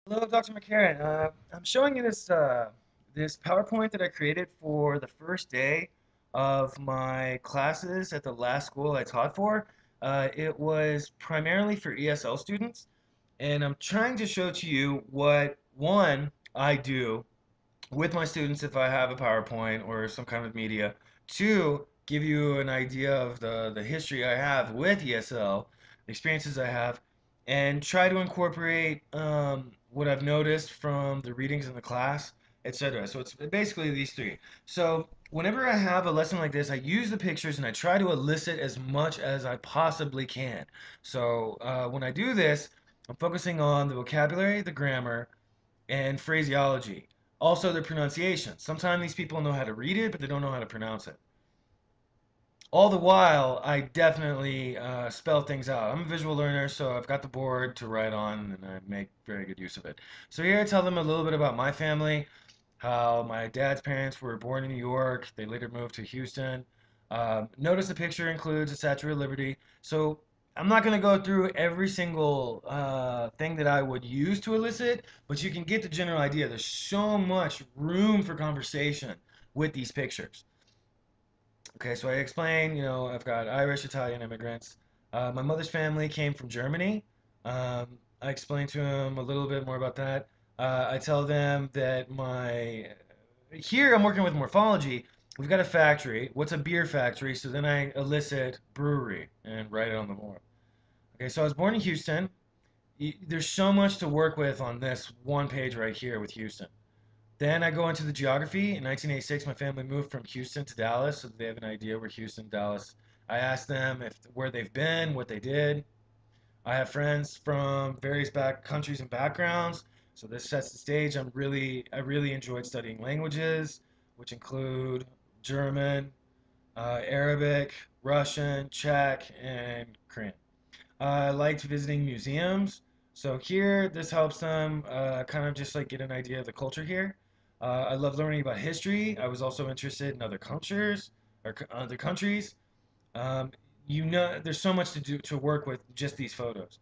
Hello, Dr. McCarran. I'm showing you this PowerPoint that I created for the first day of my classes at the last school I taught for. It was primarily for ESL students, and I'm trying to show to you what, one, I do with my students if I have a PowerPoint or some kind of media. Two, give you an idea of the history I have with ESL, the experiences I have, and try to incorporate what I've noticed from the readings in the class, etc. So it's basically these three. So whenever I have a lesson like this, I use the pictures and I try to elicit as much as I possibly can. So when I do this, I'm focusing on the vocabulary, the grammar, and phraseology. Also, the pronunciation. Sometimes these people know how to read it, but they don't know how to pronounce it. All the while, I definitely spell things out. I'm a visual learner, so I've got the board to write on, and I make very good use of it. So here I tell them a little bit about my family, how my dad's parents were born in New York. They later moved to Houston. Notice the picture includes a Statue of Liberty. So I'm not going to go through every single thing that I would use to elicit, but you can get the general idea. There's so much room for conversation with these pictures. Okay, so I explain, I've got Irish, Italian immigrants. My mother's family came from Germany. I explain to them a little bit more about that. I tell them that here I'm working with morphology. We've got a factory. What's a beer factory? So then I elicit brewery and write it on the board. Okay, so I was born in Houston. There's so much to work with on this one page right here with Houston. Then I go into the geography. In 1986, my family moved from Houston to Dallas, so they have an idea where Houston, Dallas. I asked them if where they've been, what they did. I have friends from various back countries and backgrounds, so this sets the stage. I really enjoyed studying languages, which include German, Arabic, Russian, Czech, and Korean. I liked visiting museums. So here, this helps them kind of just like get an idea of the culture here. I love learning about history. I was also interested in other cultures or other countries. Um, there's so much to do to work with just these photos.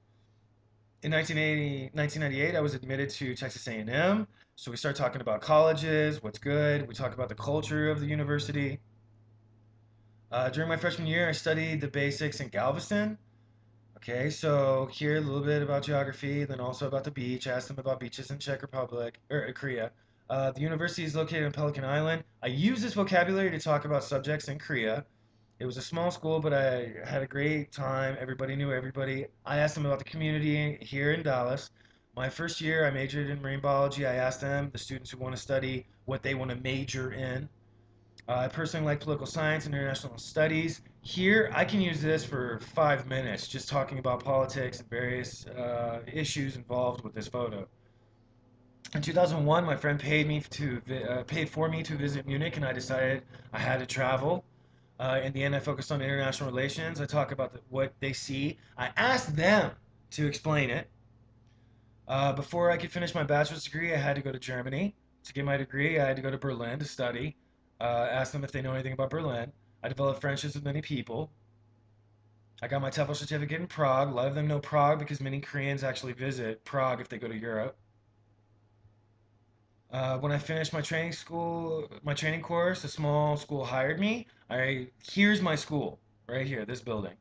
In 1998, I was admitted to Texas A&M. So we start talking about colleges, what's good. We talk about the culture of the university. During my freshman year, I studied the basics in Galveston. Okay, so here a little bit about geography, then also about the beach. Asked them about beaches in Czech Republic or Korea. The university is located in Pelican Island. I use this vocabulary to talk about subjects in Korea. It was a small school, but I had a great time. Everybody knew everybody. I asked them about the community here in Dallas. My first year, I majored in marine biology. I asked them, the students who want to study, what they want to major in. I personally like political science and international studies. Here, I can use this for 5 minutes, just talking about politics and various issues involved with this photo. In 2001, my friend paid for me to visit Munich, and I decided I had to travel. In the end, I focused on international relations. I talk about what they see. I asked them to explain it. Before I could finish my bachelor's degree, I had to go to Germany. To get my degree, I had to go to Berlin to study. Ask them if they know anything about Berlin. I developed friendships with many people. I got my TEFL certificate in Prague. A lot of them know Prague because many Koreans actually visit Prague if they go to Europe. When I finished my training course, a small school hired me. Here's my school, right here, this building.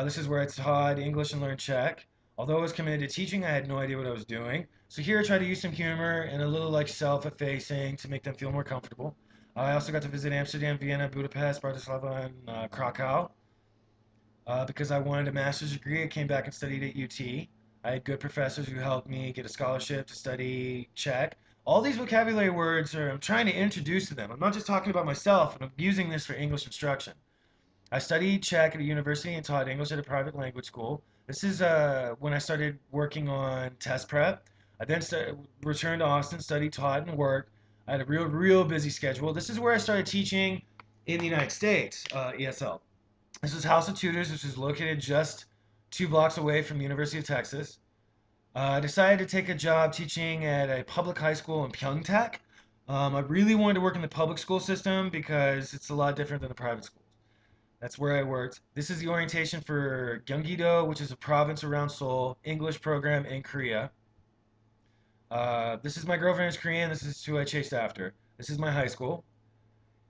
This is where I taught English and learned Czech. Although I was committed to teaching, I had no idea what I was doing. So here I try to use some humor and a little like self-effacing to make them feel more comfortable. I also got to visit Amsterdam, Vienna, Budapest, Bratislava, and Krakow. Because I wanted a master's degree, I came back and studied at UT. I had good professors who helped me get a scholarship to study Czech. All these vocabulary words I'm trying to introduce to them. I'm not just talking about myself, and I'm using this for English instruction. I studied Czech at a university and taught English at a private language school. This is when I started working on test prep. I then returned to Austin, studied, taught, and worked. I had a real busy schedule. This is where I started teaching in the United States, ESL. This is House of Tutors, which is located just 2 blocks away from the University of Texas. I decided to take a job teaching at a public high school in Pyeongtaek. I really wanted to work in the public school system because it's a lot different than the private schools. That's where I worked. This is the orientation for Gyeonggi-do, which is a province around Seoul, English program in Korea. This is my girlfriend is Korean. This is who I chased after. This is my high school.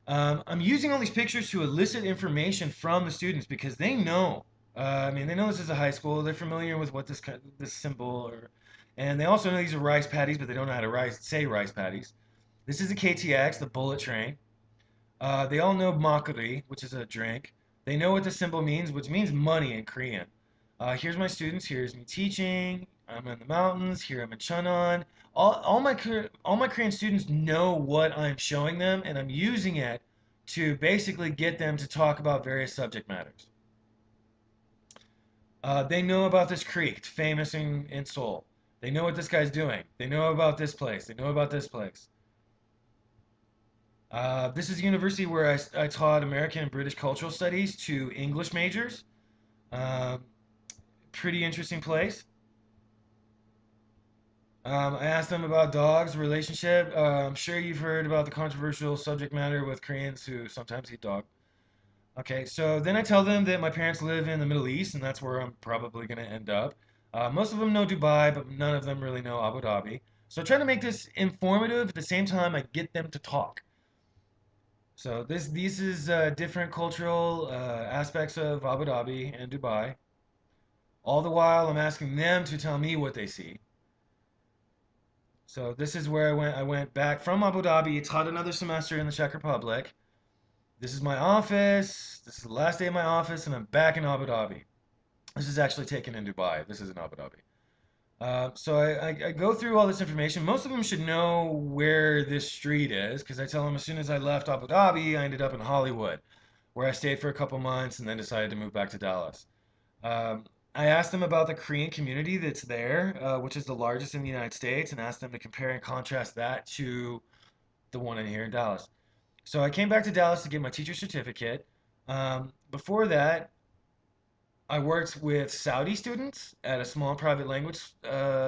I'm using all these pictures to elicit information from the students because they know. I mean, they know this is a high school. They're familiar with what this symbol, and they also know these are rice patties, but they don't know how to say rice patties. This is a KTX, the bullet train. They all know makgeolli, which is a drink. They know what the symbol means, which means money in Korean. Here's my students. Here's me teaching. I'm in the mountains. Here I'm in Cheonan. All my Korean students know what I'm showing them, and I'm using it to basically get them to talk about various subject matters. They know about this creek, it's famous in Seoul. They know what this guy's doing. They know about this place. They know about this place. This is a university where I taught American and British cultural studies to English majors. Um, Pretty interesting place. I asked them about dogs, relationship. I'm sure you've heard about the controversial subject matter with Koreans who sometimes eat dog. Okay, so then I tell them that my parents live in the Middle East, and that's where I'm probably going to end up. Most of them know Dubai, but none of them really know Abu Dhabi. So I try to make this informative. At the same time, I get them to talk. So these is different cultural aspects of Abu Dhabi and Dubai. All the while, I'm asking them to tell me what they see. So this is where I went. I went back from Abu Dhabi, taught another semester in the Czech Republic. This is my office. This is the last day of my office, and I'm back in Abu Dhabi. This is actually taken in Dubai. This is in Abu Dhabi. So I go through all this information. Most of them should know where this street is because I tell them as soon as I left Abu Dhabi, I ended up in Hollywood, where I stayed for a couple months and then decided to move back to Dallas. Um, I asked them about the Korean community that's there, which is the largest in the United States, and asked them to compare and contrast that to the one in here in Dallas. So I came back to Dallas to get my teacher certificate. Before that, I worked with Saudi students at a small private language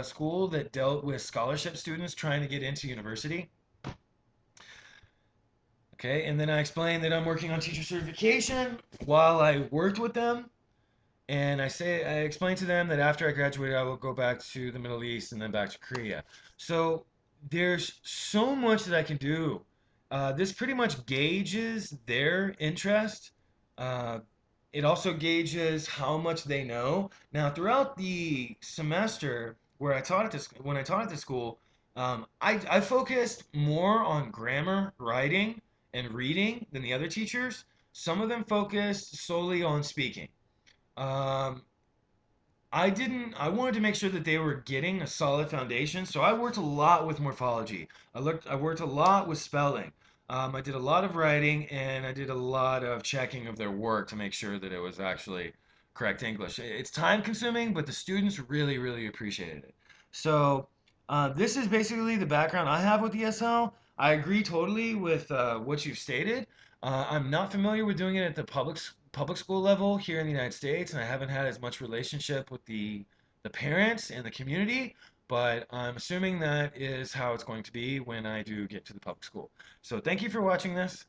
school that dealt with scholarship students trying to get into university. Okay, and then I explained that I'm working on teacher certification while I worked with them. And I explained to them that after I graduate, I will go back to the Middle East and then back to Korea. So there's so much that I can do. This pretty much gauges their interest. Uh, it also gauges how much they know. Now, throughout the semester where I taught at this, when I taught at the school, I focused more on grammar, writing, and reading than the other teachers. Some of them focused solely on speaking. Um, I wanted to make sure that they were getting a solid foundation, so I worked a lot with morphology. I worked a lot with spelling. I did a lot of writing and I did a lot of checking of their work to make sure that it was actually correct English. It's time consuming, but the students really, really appreciated it. So, this is basically the background I have with ESL. I agree totally with what you've stated. I'm not familiar with doing it at the public school level here in the United States, and I haven't had as much relationship with the parents and the community. But I'm assuming that is how it's going to be when I do get to the public school. So thank you for watching this.